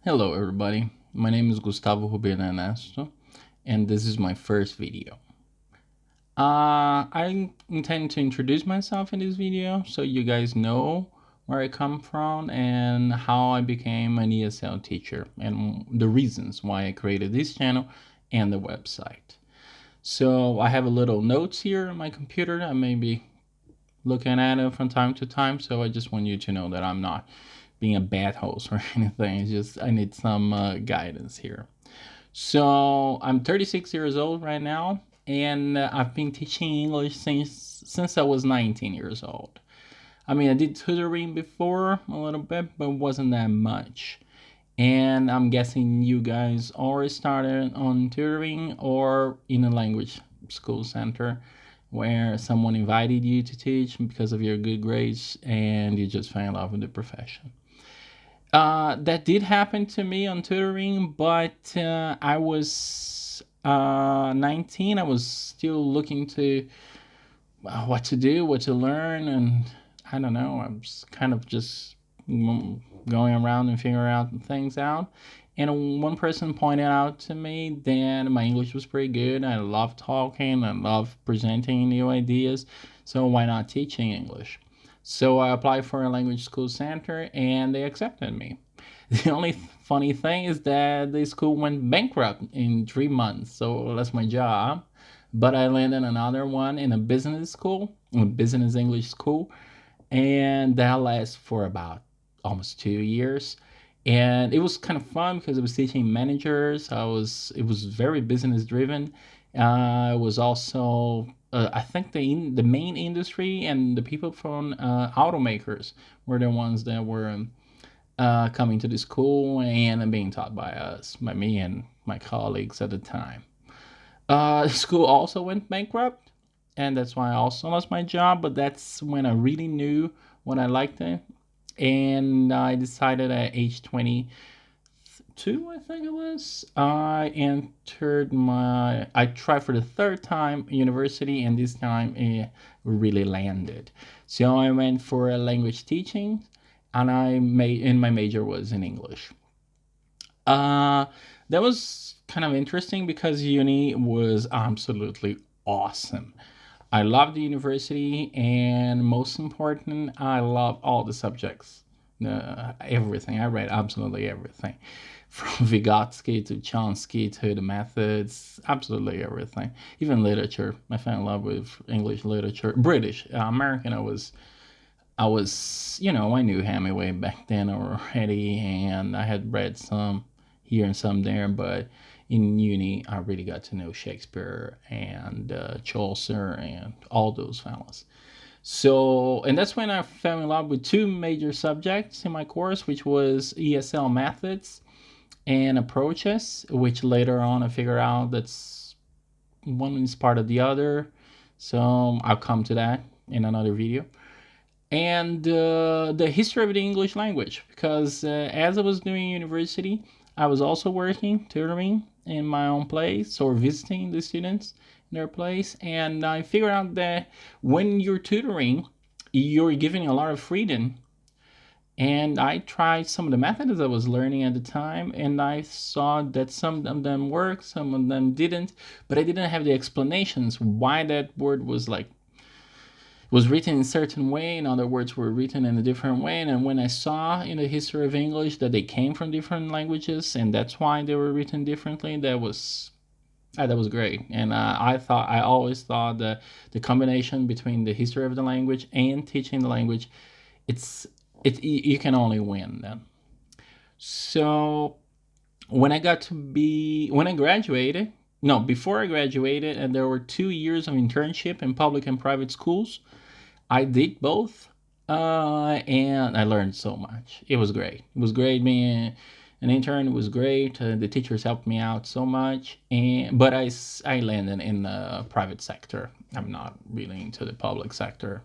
Hello everybody, my name is Gustavo Rubino Ernesto and this is my first video. I intend to introduce myself in this video so you guys know where I come from and how I became an ESL teacher and the reasons why I created this channel and the website. So I have a little notes here on my computer. I may be looking at it from time to time, so I just want you to know that I'm not being a bad host or anything. It's just I need some guidance here. So I'm 36 years old right now, and I've been teaching English since I was 19 years old. I mean, I did tutoring before a little bit, but it wasn't that much. And I'm guessing you guys already started on tutoring or in a language school center where someone invited you to teach because of your good grades and you just fell in love with the profession. That did happen to me on tutoring, but I was 19. I was still looking to what to do, what to learn, and I don't know. I was kind of just going around and figuring out things out. And one person pointed out to me that my English was pretty good. I love talking, I love presenting new ideas. So why not teaching English? So I applied for a language school center and they accepted me. The only funny thing is that the school went bankrupt in 3 months, so that's my job. But I landed another one in a business school, a business English school, and that lasted for about almost 2 years. And it was kind of fun because I was teaching managers. It was very business driven. It was also I think the main industry and the people from automakers were the ones that were coming to the school and being taught by me and my colleagues at the time. The school also went bankrupt, and that's why I also lost my job. But that's when I really knew what I liked it, and I decided at age 22, I think it was, I tried for the third time university, and this time it really landed. So I went for a language teaching, and my major was in English. Uh, that was kind of interesting because uni was absolutely awesome. I love the university, and most important, I love all the subjects. Everything. I read absolutely everything. From Vygotsky to Chomsky to the methods, absolutely everything. Even literature. I fell in love with English literature. British, American, I knew Hemingway back then already, and I had read some here and some there, but in uni, I really got to know Shakespeare and Chaucer and all those fellas. So, and that's when I fell in love with two major subjects in my course, which was ESL methods and approaches, which later on I figured out that's one is part of the other. So I'll come to that in another video and the history of the English language. Because as I was doing university, I was also working, tutoring in my own place or visiting the students in their place. And I figured out that when you're tutoring, you're giving a lot of freedom. And I tried some of the methods I was learning at the time, and I saw that some of them worked, some of them didn't, but I didn't have the explanations why that word was written in a certain way, and other words were written in a different way. And when I saw in the history of English that they came from different languages and that's why they were written differently, that was great. And I always thought that the combination between the history of the language and teaching the language, it's you can only win then. So when I graduated, no, before I graduated, and there were 2 years of internship in public and private schools. I did both, and I learned so much. It was great. It was great being an intern. It was great. The teachers helped me out so much, but I landed in the private sector. I'm not really into the public sector.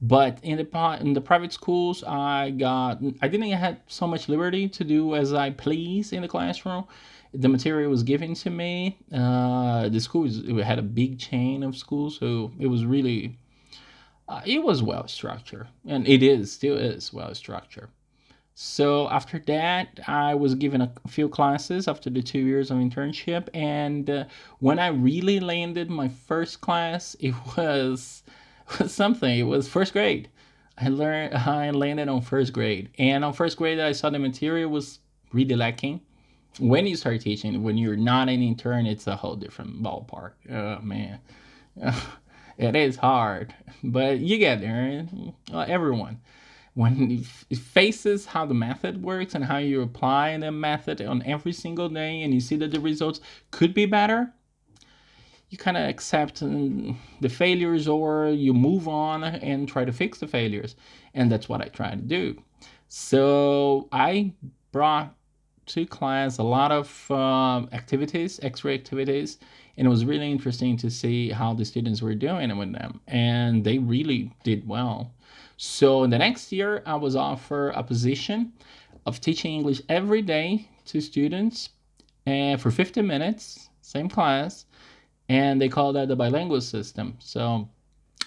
But in the private schools, I didn't have so much liberty to do as I please in the classroom. The material was given to me. The school it had a big chain of schools, so it was well structured, and it is still is well structured. So after that, I was given a few classes after the 2 years of internship, and when I really landed my first class, it was something. It was first grade. I landed on first grade, and on first grade, I saw the material was really lacking. When you start teaching, when you're not an intern, it's a whole different ballpark. Oh man, it is hard, but you get there. Everyone when it faces how the method works and how you apply the method on every single day, and you see that the results could be better, you kind of accept the failures, or you move on and try to fix the failures. And that's what I try to do. So I brought to class a lot of activities, extra activities, and it was really interesting to see how the students were doing with them, and they really did well. So the next year, I was offered a position of teaching English every day to students, and for 50 minutes, same class, and they call that the bilingual system. So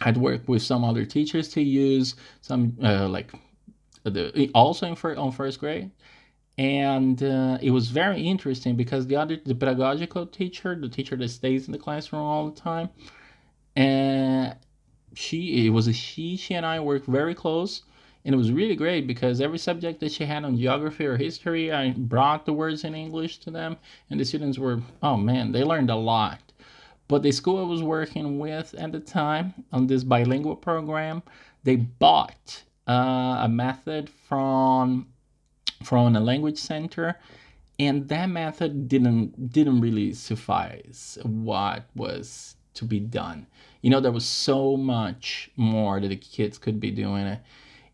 I'd work with some other teachers to use some also on first grade, and it was very interesting because the pedagogical teacher, the teacher that stays in the classroom all the time, and it was a she and I worked very close, and it was really great because every subject that she had on geography or history, I brought the words in English to them, and the students were, oh man, they learned a lot. But the school I was working with at the time on this bilingual program, they bought a method from a language center, and that method didn't really suffice what was to be done. There was so much more that the kids could be doing.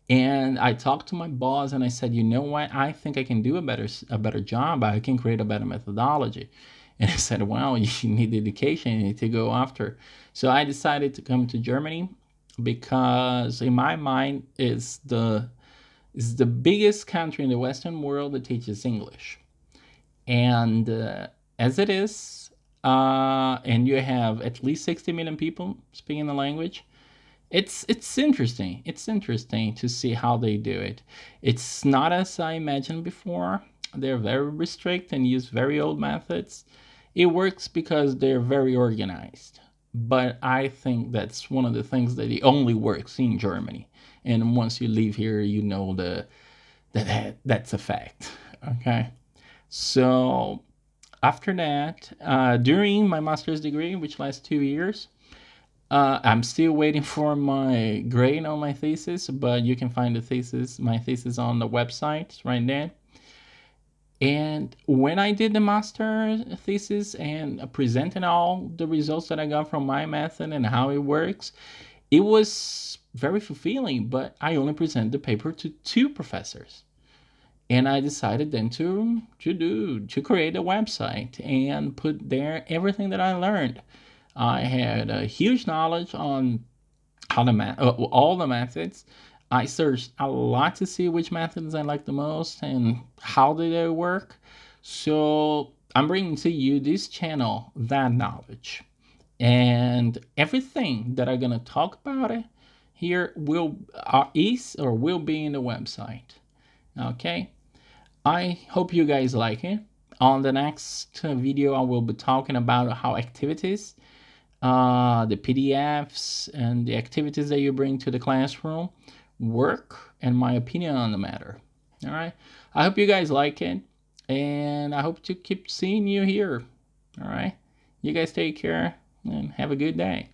And I talked to my boss and I said, you know what? I think I can do a better job. I can create a better methodology. And he said, well, you need dedication. You need to go after. So I decided to come to Germany because in my mind it's the biggest country in the Western world that teaches English. And as it is, and you have at least 60 million people speaking the language, it's interesting. It's interesting to see how they do it. It's not as I imagined before. They're very restrict and use very old methods. It works because they're very organized. But I think that's one of the things that it only works in Germany. And once you leave here, you know that's a fact. Okay. So after that, during my master's degree, which lasts 2 years, I'm still waiting for my grade on my thesis, but you can find my thesis on the website right there. And when I did the master thesis and presenting all the results that I got from my method and how it works, it was very fulfilling, but I only presented the paper to two professors. And I decided then to create a website and put there everything that I learned. I had a huge knowledge on all the methods. I searched a lot to see which methods I like the most and how did they work. So I'm bringing to you this channel that knowledge, and everything that I'm gonna talk about it here will be in the website. Okay. I hope you guys like it. On the next video, I will be talking about how activities, the PDFs, and the activities that you bring to the classroom work, and my opinion on the matter. All right. I hope you guys like it, and I hope to keep seeing you here. All right. You guys take care and have a good day.